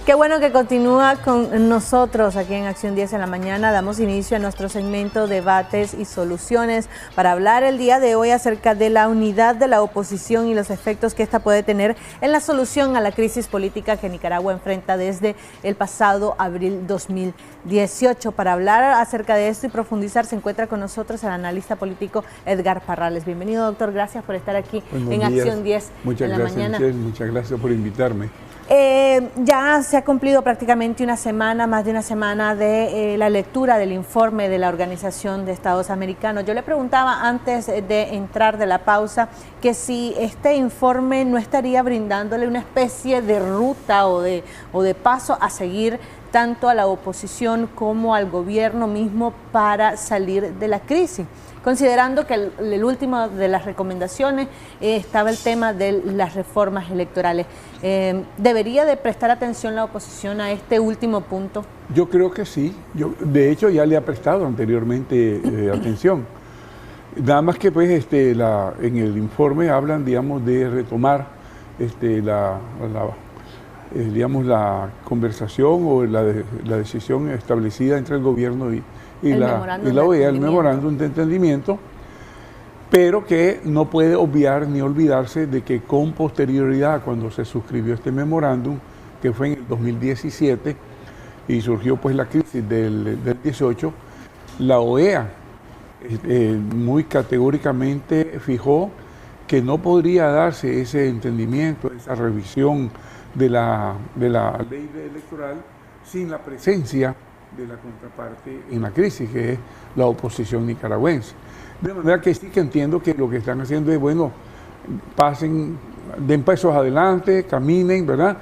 Qué bueno que continúa con nosotros aquí en Acción 10 en la mañana. Damos inicio a nuestro segmento Debates y Soluciones para hablar el día de hoy acerca de la unidad de la oposición y los efectos que esta puede tener en la solución a la crisis política que Nicaragua enfrenta desde el pasado abril 2018. Para hablar acerca de esto y profundizar se encuentra con nosotros el analista político Edgar Parrales. Bienvenido, doctor. Gracias por estar aquí en Acción 10 en la mañana. Muchas gracias por invitarme. Ya se ha cumplido prácticamente una semana, más de una semana de la lectura del informe de la Organización de Estados Americanos. Yo le preguntaba antes de entrar de la pausa que si este informe no estaría brindándole una especie de ruta o de paso a seguir tanto a la oposición como al gobierno mismo para salir de la crisis. Considerando que el último de las recomendaciones estaba el tema de las reformas electorales. ¿Debería de prestar atención la oposición a este último punto? Yo creo que sí. De hecho, ya le ha prestado anteriormente atención. Nada más que pues en el informe hablan, digamos, de retomar la conversación o la decisión establecida entre el gobierno y la OEA, el memorándum de entendimiento, pero que no puede obviar ni olvidarse de que con posterioridad, cuando se suscribió este memorándum, que fue en el 2017, y surgió pues la crisis del 18, la OEA muy categóricamente fijó que no podría darse ese entendimiento, esa revisión de la ley electoral sin la presencia de la contraparte en la crisis, que es la oposición nicaragüense. De manera que sí que entiendo que lo que están haciendo es, bueno, pasen, den pasos adelante, caminen, ¿verdad?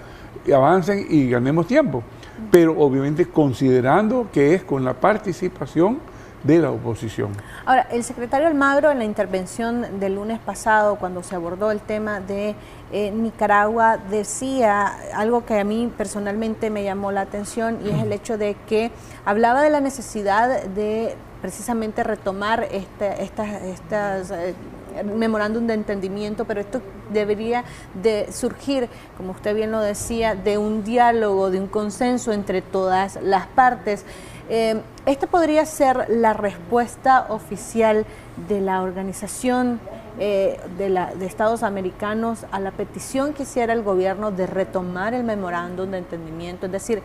Y avancen y ganemos tiempo. Pero obviamente considerando que es con la participación de la oposición. Ahora, el secretario Almagro en la intervención del lunes pasado, cuando se abordó el tema de Nicaragua, decía algo que a mí personalmente me llamó la atención, y es el hecho de que hablaba de la necesidad de precisamente retomar estas memorándum de entendimiento, pero esto debería de surgir, como usted bien lo decía, de un diálogo, de un consenso entre todas las partes. ¿Esta podría ser la respuesta oficial de la Organización de Estados Americanos a la petición que hiciera el gobierno de retomar el memorándum de entendimiento? Es decir,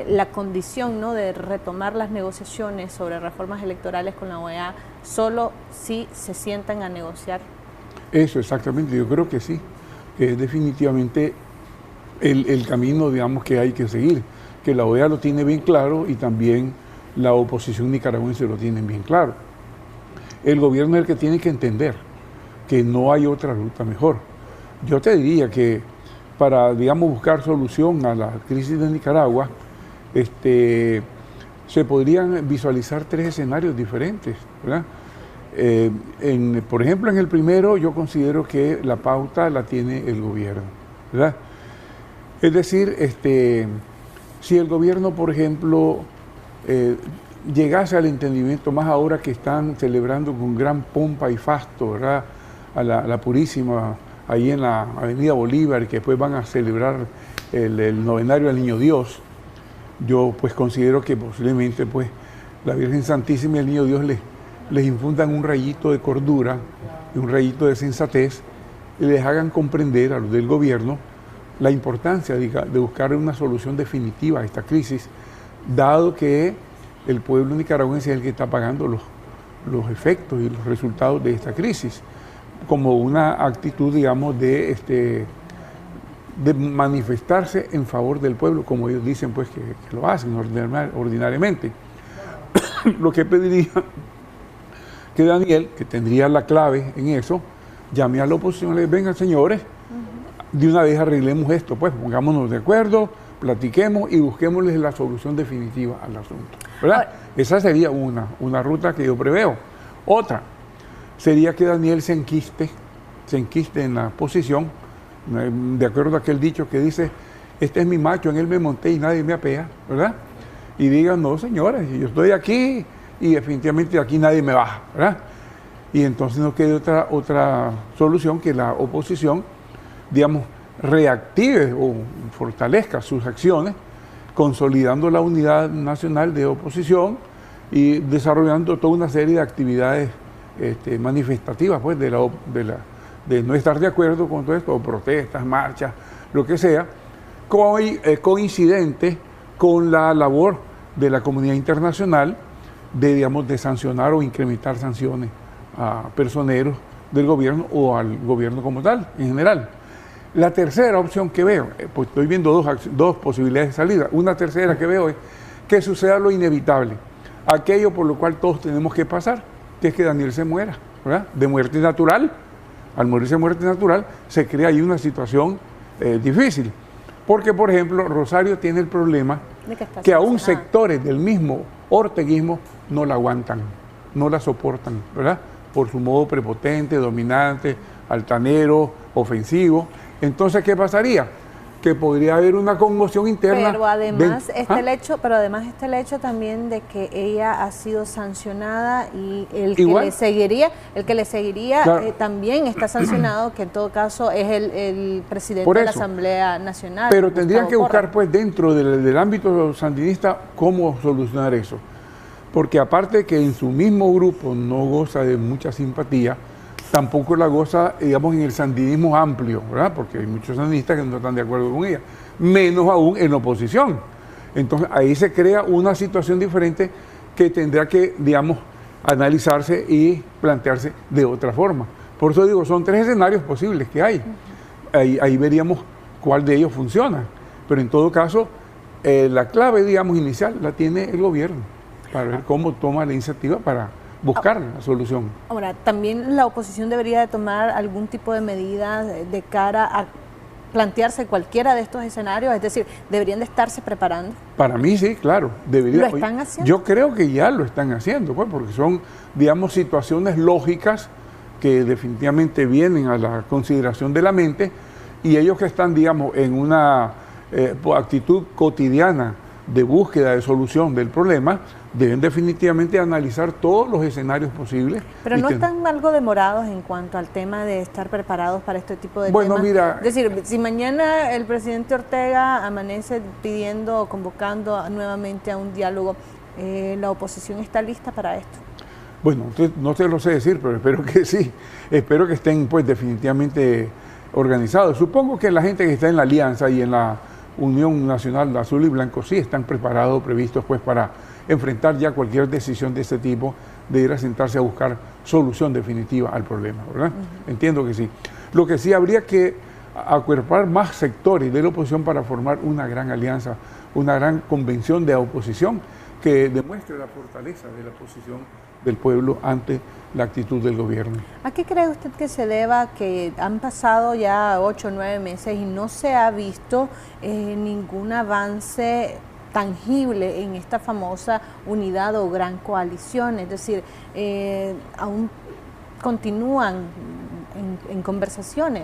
la condición, ¿no?, de retomar las negociaciones sobre reformas electorales con la OEA solo si se sientan a negociar. Eso, exactamente, yo creo que sí, que es definitivamente el camino, digamos, que hay que seguir, que la OEA lo tiene bien claro y también la oposición nicaragüense lo tiene bien claro. El gobierno es el que tiene que entender que no hay otra ruta mejor. Yo te diría que para, digamos, buscar solución a la crisis de Nicaragua, se podrían visualizar tres escenarios diferentes, ¿verdad? Por ejemplo, en el primero yo considero que la pauta la tiene el gobierno, ¿verdad? Es decir, si el gobierno, por ejemplo, llegase al entendimiento, más ahora que están celebrando con gran pompa y fasto, ¿verdad?, a la Purísima, ahí en la Avenida Bolívar, y que después van a celebrar el novenario al Niño Dios, yo pues considero que posiblemente pues la Virgen Santísima y el Niño Dios les infundan un rayito de cordura y un rayito de sensatez y les hagan comprender a los del gobierno la importancia de buscar una solución definitiva a esta crisis, dado que el pueblo nicaragüense es el que está pagando los efectos y los resultados de esta crisis, como una actitud, digamos, de manifestarse en favor del pueblo, como ellos dicen pues que lo hacen ordinariamente. Lo que pediría que Daniel, que tendría la clave en eso, llame a la oposición y le diga: vengan, señores, de una vez arreglemos esto, pues pongámonos de acuerdo, platiquemos y busquémosles la solución definitiva al asunto, ¿verdad? Esa sería una ruta que yo preveo. Otra sería que Daniel se enquiste en la posición, de acuerdo a aquel dicho que dice: este es mi macho, en él me monté y nadie me apea, ¿verdad? Y digan: no, señores, yo estoy aquí y definitivamente aquí nadie me baja, ¿verdad? Y entonces no quede otra solución que la oposición, digamos, reactive o fortalezca sus acciones consolidando la unidad nacional de oposición y desarrollando toda una serie de actividades manifestativas, pues, de no estar de acuerdo con todo esto, o protestas, marchas, lo que sea, coincidente con la labor de la comunidad internacional de sancionar o incrementar sanciones a personeros del gobierno o al gobierno como tal, en general. La tercera opción que veo, pues estoy viendo dos posibilidades de salida. Una tercera que veo es que suceda lo inevitable, aquello por lo cual todos tenemos que pasar, que es que Daniel se muera, ¿verdad? De muerte natural. Al morirse de muerte natural, se crea ahí una situación difícil. Porque, por ejemplo, Rosario tiene el problema que aún sectores del mismo orteguismo no la aguantan, no la soportan, ¿verdad? Por su modo prepotente, dominante, altanero, ofensivo. Entonces, ¿qué pasaría? Que podría haber una conmoción interna. Pero además está el hecho también de que ella ha sido sancionada y el que le seguiría claro, también está sancionado, que en todo caso es el presidente de la Asamblea Nacional. Pero tendrían que buscar, pues, dentro del ámbito sandinista cómo solucionar eso. Porque aparte que en su mismo grupo no goza de mucha simpatía, tampoco la goza, digamos, en el sandinismo amplio, ¿verdad? Porque hay muchos sandinistas que no están de acuerdo con ella, menos aún en oposición. Entonces ahí se crea una situación diferente que tendrá que, digamos, analizarse y plantearse de otra forma. Por eso digo, son tres escenarios posibles que hay. Ahí veríamos cuál de ellos funciona. Pero en todo caso, la clave, digamos, inicial la tiene el gobierno, para ver cómo toma la iniciativa para buscar la solución. Ahora, también la oposición debería de tomar algún tipo de medidas de cara a plantearse cualquiera de estos escenarios, es decir, deberían de estarse preparando. Para mí sí, claro, debería. ¿Lo están haciendo? Yo creo que ya lo están haciendo, pues, porque son, digamos, situaciones lógicas que definitivamente vienen a la consideración de la mente, y ellos que están, digamos, en una actitud cotidiana de búsqueda de solución del problema, deben definitivamente analizar todos los escenarios posibles. Pero no están algo demorados en cuanto al tema de estar preparados para este tipo de temas. Mira, es decir, si mañana el presidente Ortega amanece pidiendo o convocando nuevamente a un diálogo, ¿la oposición está lista para esto? Bueno, no te lo sé decir, pero espero que sí. Espero que estén, pues, definitivamente organizados. Supongo que la gente que está en la Alianza y en la Unión Nacional de Azul y Blanco sí están preparados, previstos, pues, para enfrentar ya cualquier decisión de este tipo, de ir a sentarse a buscar solución definitiva al problema, ¿verdad? Entiendo que sí. Lo que sí habría que acuerpar más sectores de la oposición para formar una gran alianza, una gran convención de oposición que demuestre la fortaleza de la posición del pueblo ante la actitud del gobierno. ¿A qué cree usted que se deba que han pasado ya 8 o 9 meses y no se ha visto ningún avance tangible en esta famosa unidad o gran coalición? Es decir, aún continúan en conversaciones.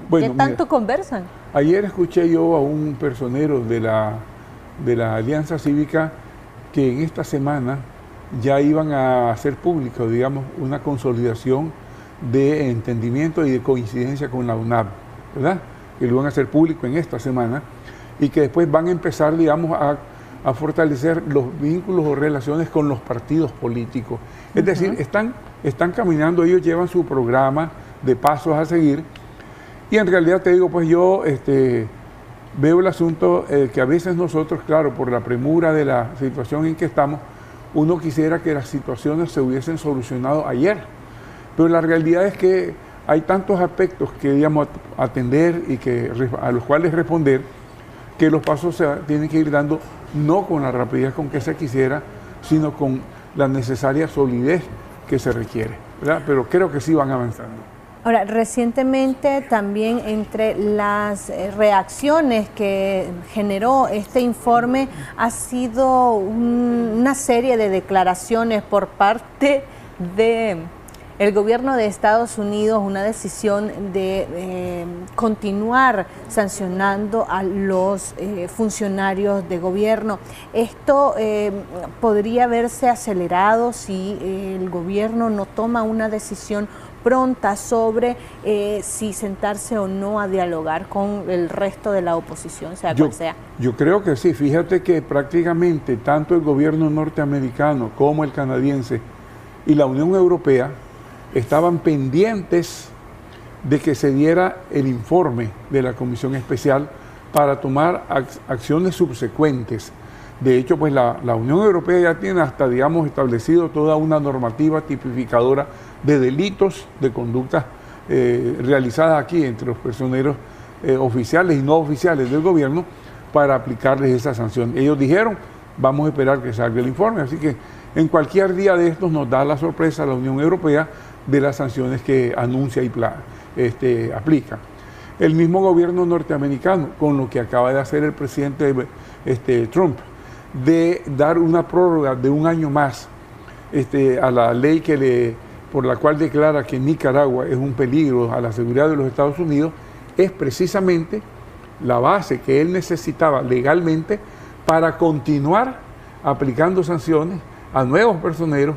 Bueno, ¿qué tanto conversan? Ayer escuché yo a un personero de la Alianza Cívica que en esta semana ya iban a hacer público, digamos, una consolidación de entendimiento y de coincidencia con la UNAP, ¿verdad? Que lo van a hacer público en esta semana y que después van a empezar, digamos, a fortalecer los vínculos o relaciones con los partidos políticos. Es decir, están caminando, ellos llevan su programa de pasos a seguir, y en realidad te digo, pues yo veo el asunto que a veces nosotros, claro, por la premura de la situación en que estamos, uno quisiera que las situaciones se hubiesen solucionado ayer, pero la realidad es que hay tantos aspectos que, digamos, atender y a los cuales responder, que los pasos se tienen que ir dando no con la rapidez con que se quisiera, sino con la necesaria solidez que se requiere, ¿verdad? Pero creo que sí van avanzando. Ahora, recientemente también entre las reacciones que generó este informe ha sido una serie de declaraciones por parte de el gobierno de Estados Unidos, una decisión de continuar sancionando a los funcionarios de gobierno. Esto podría verse acelerado si el gobierno no toma una decisión pronta sobre si sentarse o no a dialogar con el resto de la oposición, sea cual sea. Yo creo que sí. Fíjate que prácticamente tanto el gobierno norteamericano como el canadiense y la Unión Europea estaban pendientes de que se diera el informe de la Comisión Especial para tomar acciones subsecuentes. De hecho, pues la Unión Europea ya tiene hasta, digamos, establecido toda una normativa tipificadora de delitos de conductas realizadas aquí entre los personeros oficiales y no oficiales del gobierno para aplicarles esa sanción. Ellos dijeron, vamos a esperar que salga el informe, así que en cualquier día de estos nos da la sorpresa a la Unión Europea de las sanciones que anuncia y aplica. El mismo gobierno norteamericano, con lo que acaba de hacer el presidente Trump, de dar una prórroga de un año más a la ley por la cual declara que Nicaragua es un peligro a la seguridad de los Estados Unidos, es precisamente la base que él necesitaba legalmente para continuar aplicando sanciones a nuevos personeros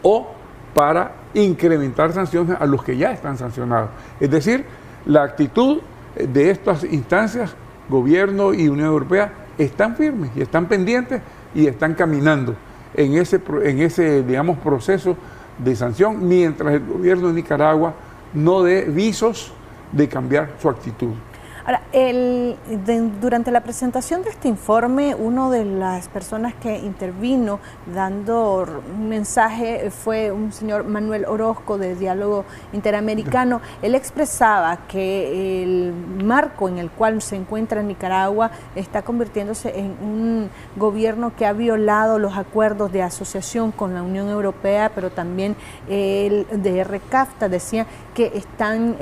o para incrementar sanciones a los que ya están sancionados. Es decir, la actitud de estas instancias, gobierno y Unión Europea, están firmes y están pendientes y están caminando en ese digamos, proceso de sanción, mientras el gobierno de Nicaragua no dé visos de cambiar su actitud. Ahora, durante la presentación de este informe, una de las personas que intervino dando un mensaje fue un señor Manuel Orozco de Diálogo Interamericano. Él expresaba que el marco en el cual se encuentra Nicaragua está convirtiéndose en un gobierno que ha violado los acuerdos de asociación con la Unión Europea, pero también el de RCAFTA decía que están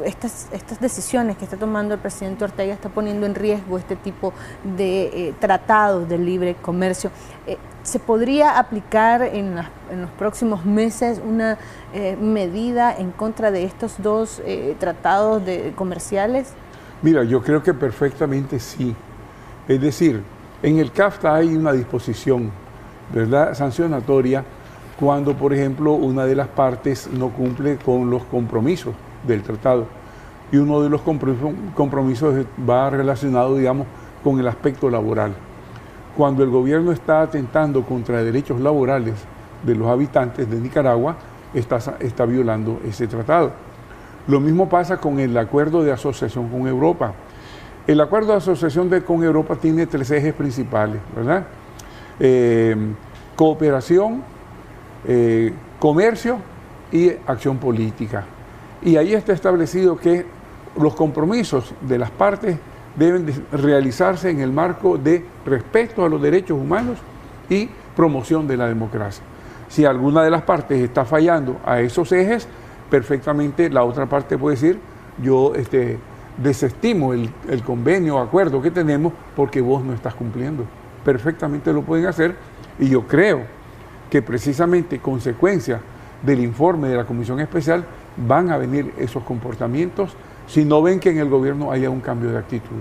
estas decisiones que está tomando el presidente Ortega está poniendo en riesgo este tipo de tratados de libre comercio. ¿Se podría aplicar en los próximos meses una medida en contra de estos dos tratados comerciales? Mira, yo creo que perfectamente sí. Es decir, en el CAFTA hay una disposición, ¿verdad?, sancionatoria cuando, por ejemplo, una de las partes no cumple con los compromisos del tratado. Y uno de los compromisos va relacionado, digamos, con el aspecto laboral. Cuando el gobierno está atentando contra derechos laborales de los habitantes de Nicaragua, está violando ese tratado. Lo mismo pasa con el acuerdo de asociación con Europa. El acuerdo de asociación con Europa tiene 3 ejes principales, ¿verdad? Cooperación, comercio y acción política. Y ahí está establecido que los compromisos de las partes deben de realizarse en el marco de respeto a los derechos humanos y promoción de la democracia. Si alguna de las partes está fallando a esos ejes, perfectamente la otra parte puede decir, yo desestimo el convenio o acuerdo que tenemos porque vos no estás cumpliendo. Perfectamente lo pueden hacer y yo creo que precisamente consecuencia del informe de la Comisión Especial van a venir esos comportamientos si no ven que en el gobierno haya un cambio de actitud.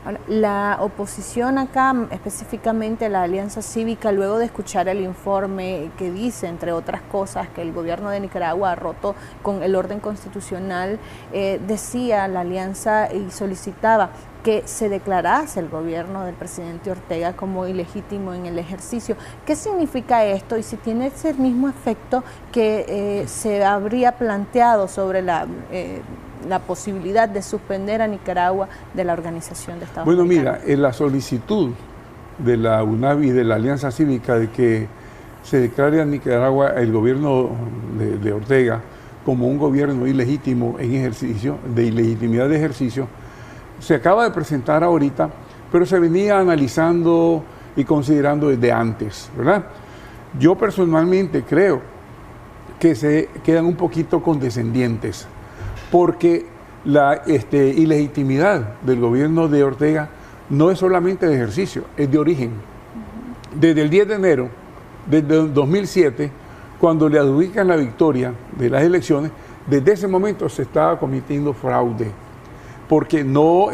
Ahora, la oposición acá, específicamente la Alianza Cívica, luego de escuchar el informe que dice, entre otras cosas, que el gobierno de Nicaragua ha roto con el orden constitucional, decía la Alianza y solicitaba que se declarase el gobierno del presidente Ortega como ilegítimo en el ejercicio. ¿Qué significa esto? Y si tiene ese mismo efecto que se habría planteado sobre la posibilidad de suspender a Nicaragua de la Organización de Estados Unidos. Bueno, mira, en la solicitud de la UNAV y de la Alianza Cívica de que se declare a Nicaragua el gobierno de Ortega como un gobierno ilegítimo en ejercicio, de ilegitimidad de ejercicio, se acaba de presentar ahorita, pero se venía analizando y considerando desde antes, ¿verdad? Yo personalmente creo que se quedan un poquito condescendientes, porque la ilegitimidad del gobierno de Ortega no es solamente de ejercicio, es de origen. Desde el 10 de enero, desde el 2007, cuando le adjudican la victoria de las elecciones, desde ese momento se estaba cometiendo fraude, porque no,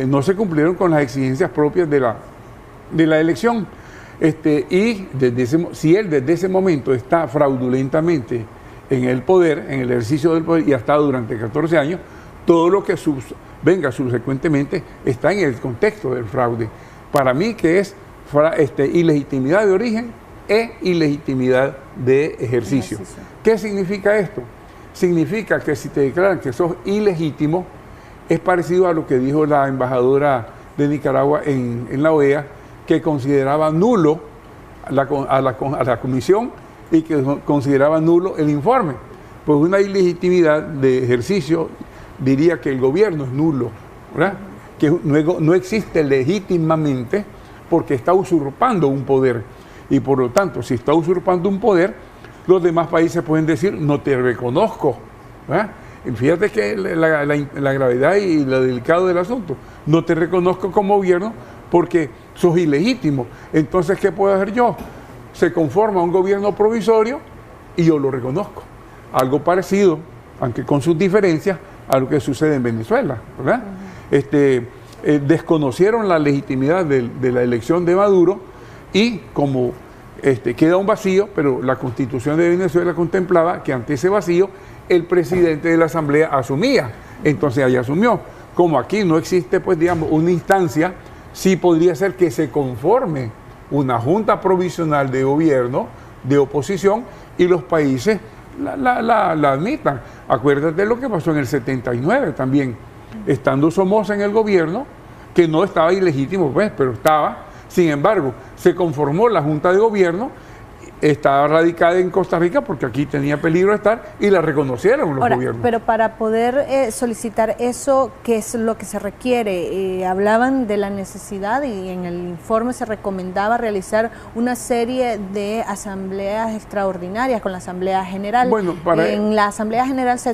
no se cumplieron con las exigencias propias de la elección. Si él desde ese momento está fraudulentamente en el poder, en el ejercicio del poder, y ha estado durante 14 años, todo lo que venga subsecuentemente está en el contexto del fraude. Para mí que es ilegitimidad de origen e ilegitimidad de ejercicio. ¿Qué significa esto? Significa que si te declaran que sos ilegítimo, es parecido a lo que dijo la embajadora de Nicaragua en la OEA, que consideraba nulo a la comisión y que consideraba nulo el informe. Pues una ilegitimidad de ejercicio diría que el gobierno es nulo, ¿verdad? Que no existe legítimamente porque está usurpando un poder. Y por lo tanto, si está usurpando un poder, los demás países pueden decir, no te reconozco, ¿verdad? Y fíjate que la gravedad y lo delicado del asunto, no te reconozco como gobierno porque sos ilegítimo. Entonces, ¿qué puedo hacer yo? Se conforma un gobierno provisorio y yo lo reconozco. Algo parecido, aunque con sus diferencias, a lo que sucede en Venezuela, ¿verdad? Desconocieron la legitimidad de la elección de Maduro y como queda un vacío, pero la Constitución de Venezuela contemplaba que ante ese vacío el presidente de la Asamblea asumía, entonces ahí asumió. Como aquí no existe, pues digamos, una instancia, sí podría ser que se conforme una junta provisional de gobierno, de oposición, y los países la admitan. Acuérdate de lo que pasó en el 79 también, estando Somoza en el gobierno, que no estaba ilegítimo, pues, pero estaba. Sin embargo, se conformó la junta de gobierno, estaba radicada en Costa Rica porque aquí tenía peligro de estar y la reconocieron los gobiernos. Pero para poder solicitar eso, ¿qué es lo que se requiere? Hablaban de la necesidad y en el informe se recomendaba realizar una serie de asambleas extraordinarias con la Asamblea General. Bueno, en la Asamblea General se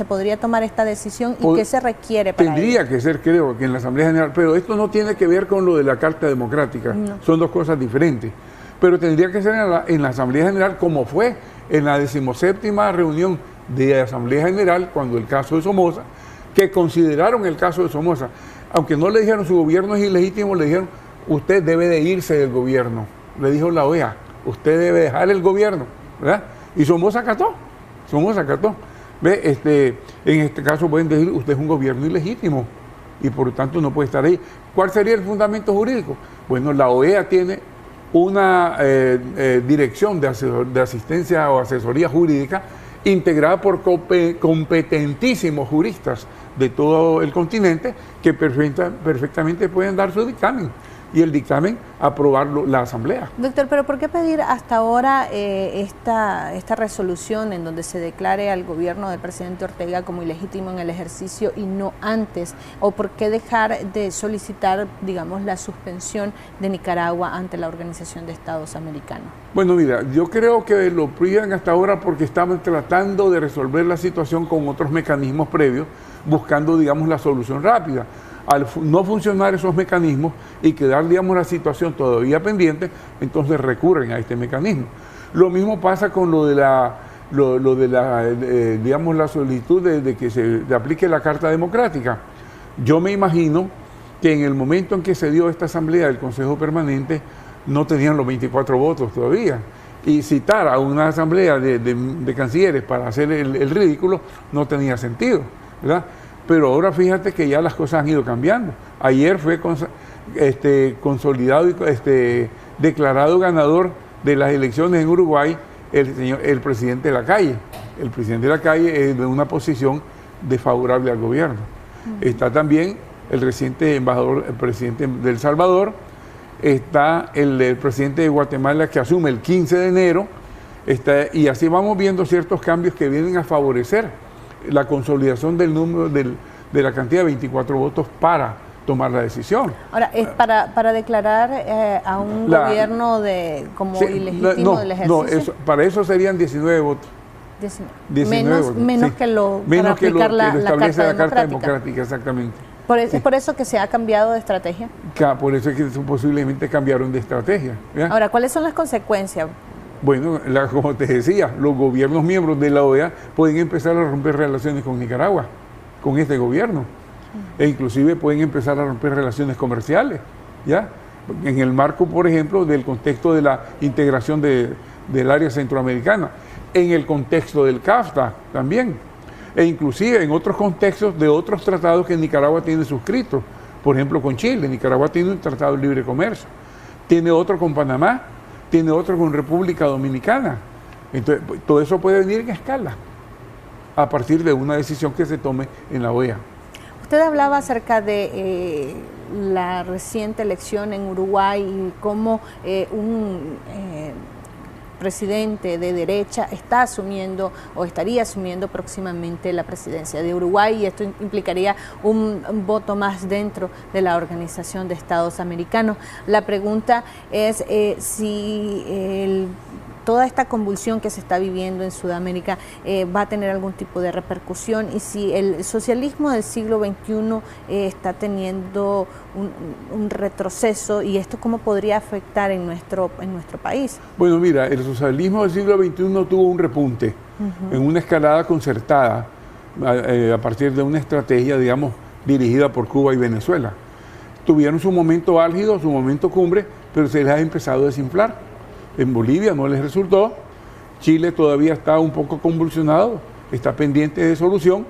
podría tomar esta decisión y ¿qué se requiere para Tendría ello? Que ser, creo, que en la Asamblea General, pero esto no tiene que ver con lo de la Carta Democrática, son dos cosas diferentes. Pero tendría que ser en la Asamblea General, como fue en la 17ª reunión de la Asamblea General, cuando el caso de Somoza, que consideraron el caso de Somoza, aunque no le dijeron su gobierno es ilegítimo, le dijeron, usted debe de irse del gobierno, le dijo la OEA, usted debe dejar el gobierno, ¿verdad? Y Somoza acató, ¿ve? En este caso pueden decir, usted es un gobierno ilegítimo y por lo tanto no puede estar ahí. ¿Cuál sería el fundamento jurídico? Bueno, la OEA tiene una dirección de asistencia o asesoría jurídica integrada por competentísimos juristas de todo el continente que perfectamente pueden dar su dictamen y el dictamen aprobarlo la Asamblea. Doctor, pero ¿por qué pedir hasta ahora esta resolución en donde se declare al gobierno del presidente Ortega como ilegítimo en el ejercicio y no antes? ¿O por qué dejar de solicitar, digamos, la suspensión de Nicaragua ante la Organización de Estados Americanos? Bueno, mira, yo creo que lo piden hasta ahora porque estaban tratando de resolver la situación con otros mecanismos previos, buscando, digamos, la solución rápida. Al no funcionar esos mecanismos y quedar, digamos, la situación todavía pendiente, entonces recurren a este mecanismo. Lo mismo pasa con digamos, la solicitud de que se aplique la Carta Democrática. Yo me imagino que en el momento en que se dio esta asamblea del Consejo Permanente, no tenían los 24 votos todavía. Y citar a una asamblea de cancilleres para hacer el ridículo no tenía sentido, ¿verdad? Pero ahora fíjate que ya las cosas han ido cambiando. Ayer fue consolidado y declarado ganador de las elecciones en Uruguay el presidente Lacalle. El presidente Lacalle es de una posición desfavorable al gobierno. Está también el reciente embajador, el presidente de El Salvador, está el presidente de Guatemala que asume el 15 de enero, y así vamos viendo ciertos cambios que vienen a favorecer la consolidación del número de la cantidad de 24 votos para tomar la decisión. Ahora, es para declarar a un gobierno como ilegítimo del ejercicio. No, para eso serían 19 votos. 19 votos, menos que para aplicar la Carta Democrática, exactamente. ¿Es por eso que se ha cambiado de estrategia? Por eso es que posiblemente cambiaron de estrategia. ¿Ya? Ahora, ¿cuáles son las consecuencias? Bueno, como te decía, los gobiernos miembros de la OEA pueden empezar a romper relaciones con Nicaragua, con este gobierno, e inclusive pueden empezar a romper relaciones comerciales, ¿ya? En el marco, por ejemplo, del contexto de la integración del área centroamericana. en el contexto del CAFTA también, e inclusive en otros contextos de otros tratados que Nicaragua tiene suscritos. Por ejemplo, con Chile, Nicaragua tiene un tratado de libre comercio, tiene otro con Panamá, tiene otro con República Dominicana. Entonces, todo eso puede venir en escala a partir de una decisión que se tome en la OEA. Usted hablaba acerca de la reciente elección en Uruguay y cómo un presidente de derecha está asumiendo o estaría asumiendo próximamente la presidencia de Uruguay, y esto implicaría un voto más dentro de la Organización de Estados Americanos. La pregunta es si toda esta convulsión que se está viviendo en Sudamérica va a tener algún tipo de repercusión, y si el socialismo del siglo XXI está teniendo un retroceso, y esto cómo podría afectar en nuestro país. Bueno, mira, el socialismo del siglo XXI tuvo un repunte en una escalada concertada a partir de una estrategia, digamos, dirigida por Cuba y Venezuela. Tuvieron su momento álgido, su momento cumbre, pero se les ha empezado a desinflar. En Bolivia no les resultó, Chile todavía está un poco convulsionado, está pendiente de solución.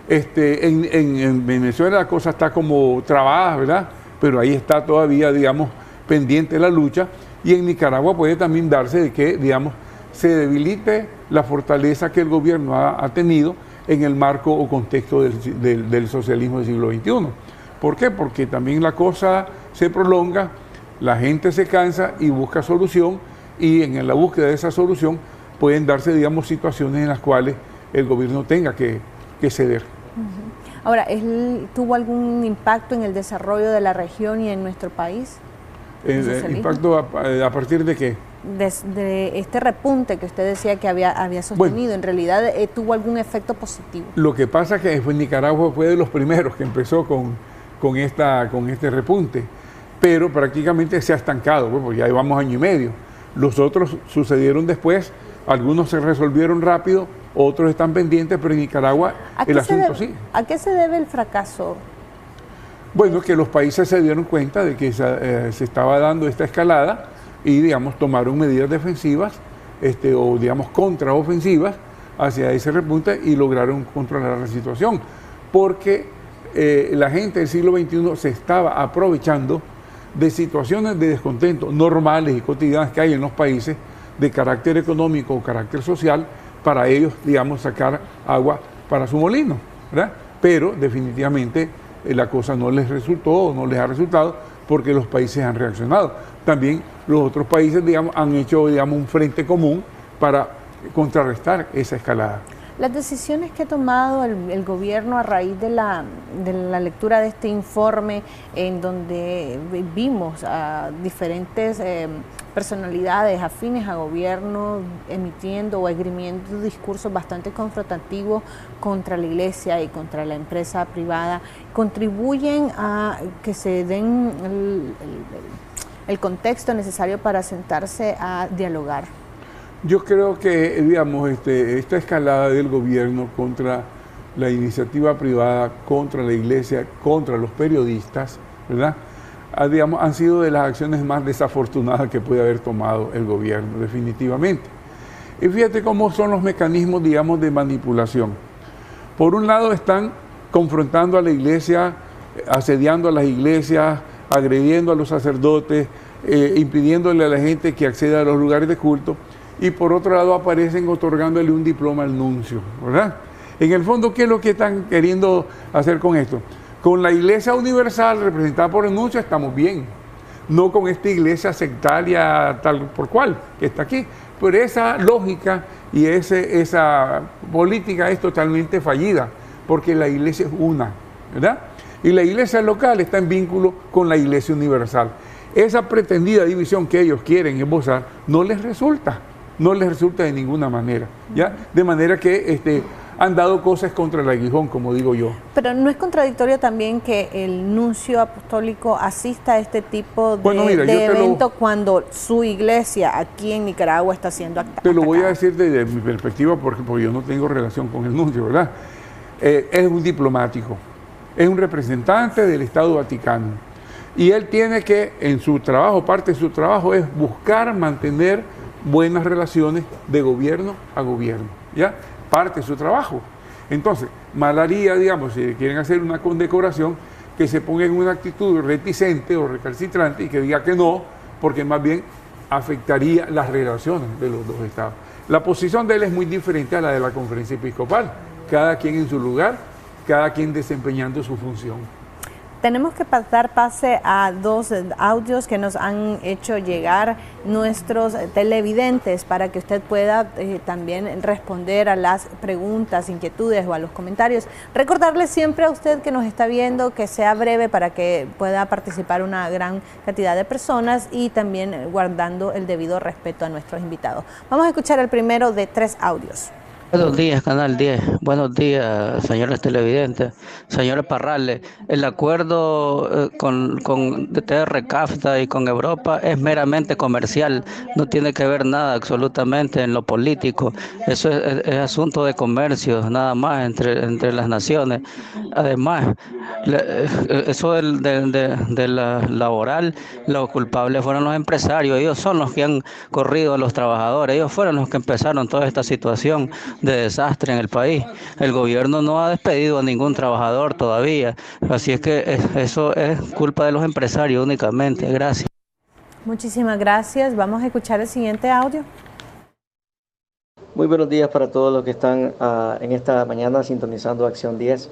En Venezuela la cosa está como trabada, ¿verdad? Pero ahí está todavía, digamos, pendiente la lucha. Y en Nicaragua puede también darse de que, digamos, se debilite la fortaleza que el gobierno ha tenido en el marco o contexto del socialismo del siglo XXI. ¿Por qué? Porque también la cosa se prolonga, la gente se cansa y busca solución, y en la búsqueda de esa solución pueden darse, digamos, situaciones en las cuales el gobierno tenga que ceder. Ahora, ¿tuvo algún impacto en el desarrollo de la región y en nuestro país? ¿Impacto a partir de qué? De este repunte que usted decía que había sostenido, bueno, ¿en realidad tuvo algún efecto positivo? Lo que pasa es que Nicaragua fue de los primeros que empezó con este repunte, pero prácticamente se ha estancado, porque ya llevamos año y medio. Los otros sucedieron después, algunos se resolvieron rápido, otros están pendientes, pero en Nicaragua el asunto sigue. ¿A qué se debe el fracaso? Bueno, que los países se dieron cuenta de que se estaba dando esta escalada y, digamos, tomaron medidas defensivas o, digamos, contraofensivas hacia ese repunte y lograron controlar la situación. Porque la gente del siglo XXI se estaba aprovechando de situaciones de descontento normales y cotidianas que hay en los países de carácter económico o carácter social para ellos, digamos, sacar agua para su molino, ¿verdad? Pero definitivamente la cosa no les resultó o no les ha resultado porque los países han reaccionado. También los otros países, digamos, han hecho, digamos, un frente común para contrarrestar esa escalada. Las decisiones que ha tomado el gobierno a raíz de la lectura de este informe, en donde vimos a diferentes personalidades afines a gobierno emitiendo o esgrimiendo discursos bastante confrontativos contra la iglesia y contra la empresa privada, contribuyen a que se den el contexto necesario para sentarse a dialogar. Yo creo que, digamos, esta escalada del gobierno contra la iniciativa privada, contra la iglesia, contra los periodistas, ¿verdad? Digamos, han sido de las acciones más desafortunadas que puede haber tomado el gobierno, definitivamente. Y fíjate cómo son los mecanismos, digamos, de manipulación. Por un lado están confrontando a la iglesia, asediando a las iglesias, agrediendo a los sacerdotes, impidiéndole a la gente que acceda a los lugares de culto. Y por otro lado aparecen otorgándole un diploma al nuncio, ¿verdad? En el fondo, ¿qué es lo que están queriendo hacer con esto? Con la Iglesia Universal representada por el nuncio estamos bien, no con esta iglesia sectaria tal por cual que está aquí. Pero esa lógica y esa política es totalmente fallida, porque la iglesia es una, ¿verdad? Y la iglesia local está en vínculo con la Iglesia Universal. Esa pretendida división que ellos quieren esbozar no les resulta de ninguna manera, ¿ya? De manera que han dado cosas contra el aguijón, como digo yo. Pero ¿no es contradictorio también que el nuncio apostólico asista a este tipo de evento cuando su iglesia aquí en Nicaragua está siendo atacada? Te lo voy a decir desde mi perspectiva porque yo no tengo relación con el nuncio, ¿verdad? Es un diplomático, es un representante del Estado Vaticano y él tiene que, en su trabajo, parte de su trabajo es buscar mantener buenas relaciones de gobierno a gobierno, ¿ya? Parte de su trabajo. Entonces, mal haría, digamos, si quieren hacer una condecoración, que se ponga en una actitud reticente o recalcitrante y que diga que no, porque más bien afectaría las relaciones de los dos estados. La posición de él es muy diferente a la de la Conferencia Episcopal, cada quien en su lugar, cada quien desempeñando su función. Tenemos que dar pase a dos audios que nos han hecho llegar nuestros televidentes para que usted pueda también responder a las preguntas, inquietudes o a los comentarios. Recordarle siempre a usted que nos está viendo que sea breve para que pueda participar una gran cantidad de personas y también guardando el debido respeto a nuestros invitados. Vamos a escuchar el primero de 3 audios. Buenos días, Canal 10. Buenos días, señores televidentes. Señores Parrales, el acuerdo con TR CAFTA y con Europa es meramente comercial. No tiene que ver nada absolutamente en lo político. Eso es asunto de comercio, nada más entre las naciones. Además, eso de la laboral, los culpables fueron los empresarios. Ellos son los que han corrido a los trabajadores. Ellos fueron los que empezaron toda esta situación de desastre en el país. El gobierno no ha despedido a ningún trabajador todavía, así es que eso es culpa de los empresarios únicamente. Gracias. Muchísimas gracias. Vamos a escuchar el siguiente audio. Muy buenos días para todos los que están en esta mañana sintonizando Acción 10.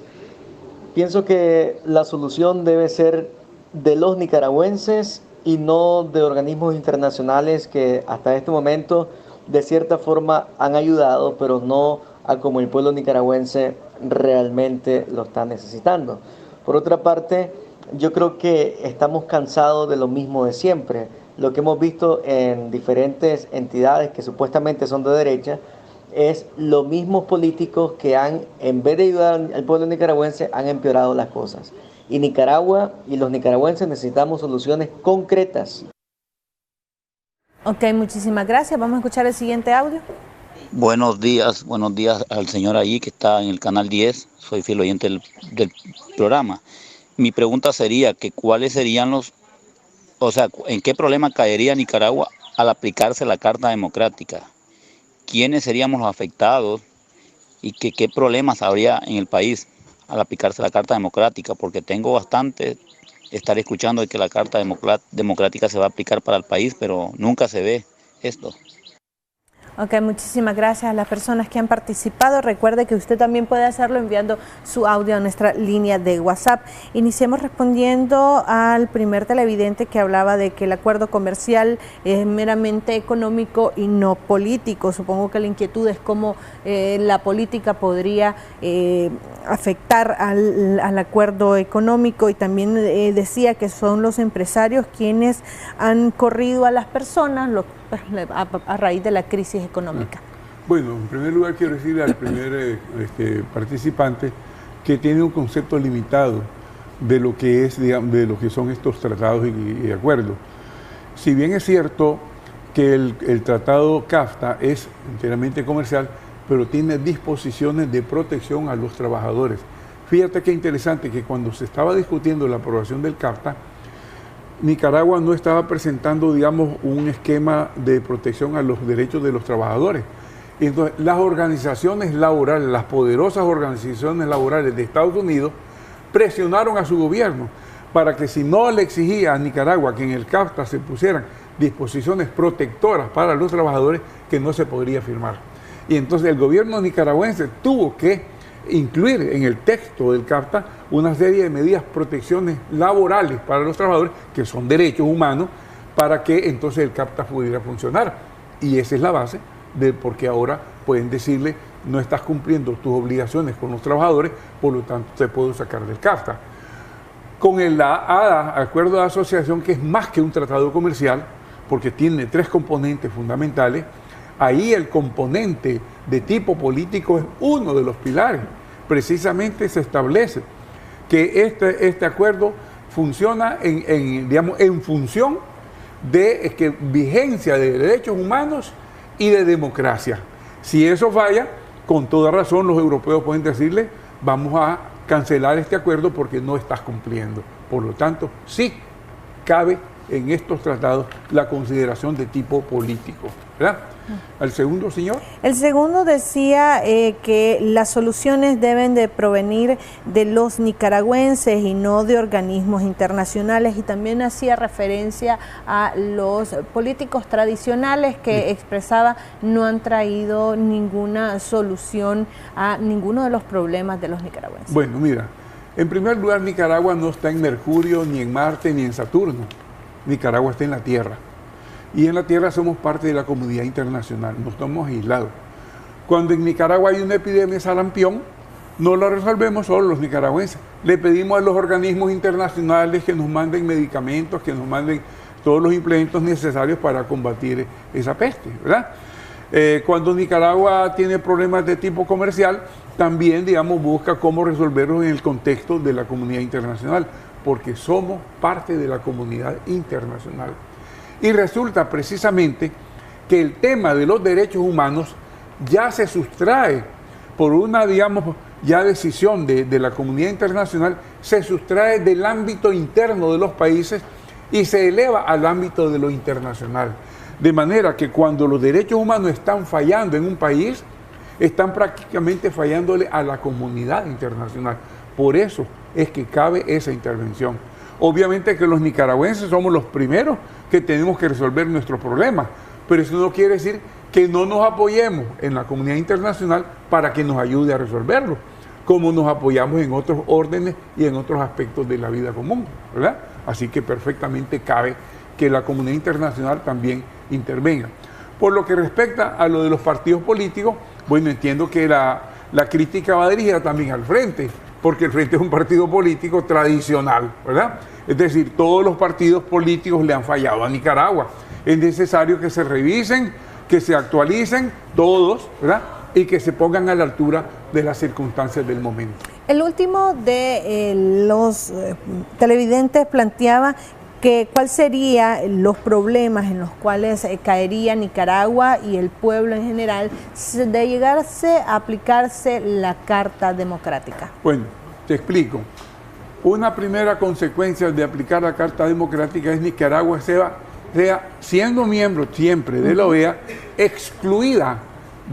Pienso que la solución debe ser de los nicaragüenses y no de organismos internacionales que hasta este momento de cierta forma han ayudado, pero no a como el pueblo nicaragüense realmente lo está necesitando. Por otra parte, yo creo que estamos cansados de lo mismo de siempre. Lo que hemos visto en diferentes entidades que supuestamente son de derecha es los mismos políticos que en vez de ayudar al pueblo nicaragüense, han empeorado las cosas. Y Nicaragua y los nicaragüenses necesitamos soluciones concretas. Ok, muchísimas gracias. Vamos a escuchar el siguiente audio. Buenos días al señor allí que está en el canal 10. Soy fiel oyente del programa. Mi pregunta sería que cuáles serían en qué problema caería Nicaragua al aplicarse la Carta Democrática. ¿Quiénes seríamos los afectados y qué problemas habría en el país al aplicarse la Carta Democrática? Porque tengo bastante estar escuchando de que la Carta Democrática se va a aplicar para el país, pero nunca se ve esto. Ok, muchísimas gracias a las personas que han participado. Recuerde que usted también puede hacerlo enviando su audio a nuestra línea de WhatsApp. Iniciemos respondiendo al primer televidente que hablaba de que el acuerdo comercial es meramente económico y no político. Supongo que la inquietud es cómo la política podría afectar al acuerdo económico, y también decía que son los empresarios quienes han corrido a las personas a raíz de la crisis económica. Bueno, en primer lugar quiero decirle al primer participante que tiene un concepto limitado de lo que es, digamos, de lo que son estos tratados y acuerdos. Si bien es cierto que el tratado CAFTA es enteramente comercial, pero tiene disposiciones de protección a los trabajadores. Fíjate qué interesante que cuando se estaba discutiendo la aprobación del CAFTA, Nicaragua no estaba presentando, digamos, un esquema de protección a los derechos de los trabajadores. Y entonces, las organizaciones laborales, las poderosas organizaciones laborales de Estados Unidos, presionaron a su gobierno para que si no le exigía a Nicaragua que en el CAFTA se pusieran disposiciones protectoras para los trabajadores, que no se podría firmar. Y entonces el gobierno nicaragüense tuvo que incluir en el texto del CAFTA una serie de medidas, protecciones laborales para los trabajadores, que son derechos humanos, para que entonces el CAFTA pudiera funcionar. Y esa es la base de por qué ahora pueden decirle: no estás cumpliendo tus obligaciones con los trabajadores, por lo tanto te puedo sacar del CAFTA. Con el ADA, Acuerdo de Asociación, que es más que un tratado comercial, porque tiene 3 componentes fundamentales, ahí el componente de tipo político es uno de los pilares. Precisamente se establece que este acuerdo funciona en función de vigencia de derechos humanos y de democracia. Si eso falla, con toda razón los europeos pueden decirle: vamos a cancelar este acuerdo porque no estás cumpliendo. Por lo tanto, sí cabe en estos tratados la consideración de tipo político, ¿verdad? ¿Al segundo, señor? El segundo decía que las soluciones deben de provenir de los nicaragüenses y no de organismos internacionales, y también hacía referencia a los políticos tradicionales que expresaba no han traído ninguna solución a ninguno de los problemas de los nicaragüenses. Bueno, mira, en primer lugar, Nicaragua no está en Mercurio, ni en Marte, ni en Saturno. Nicaragua está en la Tierra. Y en la Tierra somos parte de la comunidad internacional, no estamos aislados. Cuando en Nicaragua hay una epidemia de sarampión, no la resolvemos solo los nicaragüenses. Le pedimos a los organismos internacionales que nos manden medicamentos, que nos manden todos los implementos necesarios para combatir esa peste, ¿verdad? Cuando Nicaragua tiene problemas de tipo comercial, también, digamos, busca cómo resolverlos en el contexto de la comunidad internacional, porque somos parte de la comunidad internacional. Y resulta precisamente que el tema de los derechos humanos ya se sustrae por una, digamos, ya decisión de la comunidad internacional, se sustrae del ámbito interno de los países y se eleva al ámbito de lo internacional. De manera que cuando los derechos humanos están fallando en un país, están prácticamente fallándole a la comunidad internacional. Por eso es que cabe esa intervención. Obviamente que los nicaragüenses somos los primeros que tenemos que resolver nuestros problemas, pero eso no quiere decir que no nos apoyemos en la comunidad internacional para que nos ayude a resolverlo, como nos apoyamos en otros órdenes y en otros aspectos de la vida común, ¿verdad? Así que perfectamente cabe que la comunidad internacional también intervenga. Por lo que respecta a lo de los partidos políticos, bueno, entiendo que la crítica va dirigida también al Frente, porque el Frente es un partido político tradicional, ¿verdad? Es decir, todos los partidos políticos le han fallado a Nicaragua. Es necesario que se revisen, que se actualicen todos, ¿verdad? Y que se pongan a la altura de las circunstancias del momento. El último de los televidentes planteaba que cuál serían los problemas en los cuales caería Nicaragua y el pueblo en general de llegarse a aplicarse la Carta Democrática. Bueno, te explico. Una primera consecuencia de aplicar la Carta Democrática es Nicaragua sea siendo miembro siempre de la OEA, excluida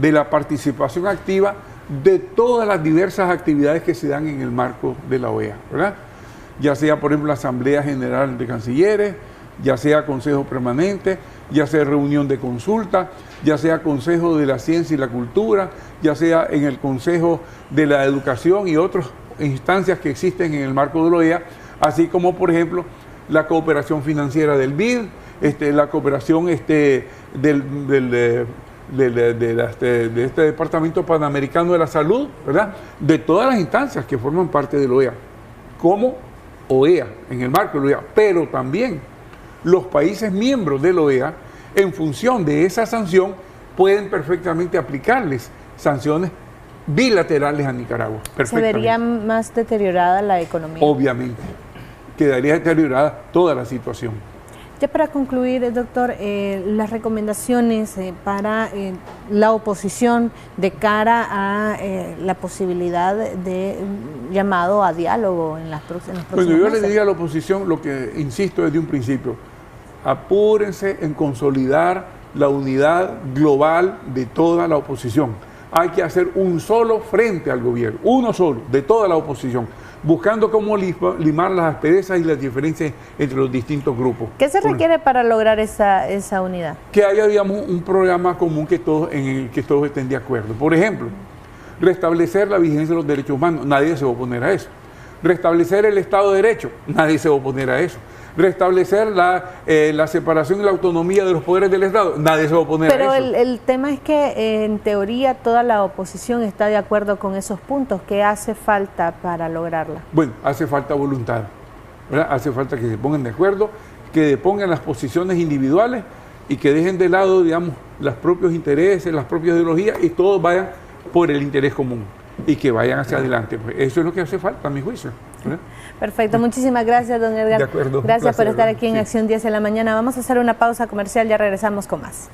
de la participación activa de todas las diversas actividades que se dan en el marco de la OEA, ¿verdad? Ya sea, por ejemplo, la Asamblea General de Cancilleres, ya sea Consejo Permanente, ya sea reunión de consulta, ya sea Consejo de la Ciencia y la Cultura, ya sea en el Consejo de la Educación y otras instancias que existen en el marco de la OEA, así como, por ejemplo, la cooperación financiera del BID, la cooperación de este Departamento Panamericano de la Salud, ¿verdad? De todas las instancias que forman parte de la OEA, como OEA, en el marco de la OEA, pero también los países miembros de la OEA, en función de esa sanción, pueden perfectamente aplicarles sanciones bilaterales a Nicaragua. ¿Se vería más deteriorada la economía? Obviamente, quedaría deteriorada toda la situación. Ya para concluir, doctor, las recomendaciones para la oposición de cara a la posibilidad de llamado a diálogo en las próximas meses. Bueno, yo le diría a la oposición lo que insisto desde un principio: apúrense en consolidar la unidad global de toda la oposición. Hay que hacer un solo frente al gobierno, uno solo, de toda la oposición, buscando cómo limar las asperezas y las diferencias entre los distintos grupos. ¿Qué se requiere para lograr esa unidad? Que haya, digamos, un programa común en el que todos estén de acuerdo. Por ejemplo, restablecer la vigencia de los derechos humanos, nadie se va a oponer a eso. Restablecer el Estado de Derecho, nadie se va a oponer a eso. Restablecer la separación y la autonomía de los poderes del Estado, nadie se va a oponer a eso. Pero el tema es que en teoría toda la oposición está de acuerdo con esos puntos. ¿Qué hace falta para lograrla? Bueno, hace falta voluntad, ¿verdad? Hace falta que se pongan de acuerdo, que depongan las posiciones individuales y que dejen de lado, digamos, los propios intereses, las propias ideologías, y todos vayan por el interés común y que vayan hacia adelante. Pues eso es lo que hace falta, a mi juicio, ¿verdad? Perfecto, muchísimas gracias, don Edgar. De acuerdo. Gracias por estar aquí en sí. Acción 10 de la mañana. Vamos a hacer una pausa comercial, ya regresamos con más.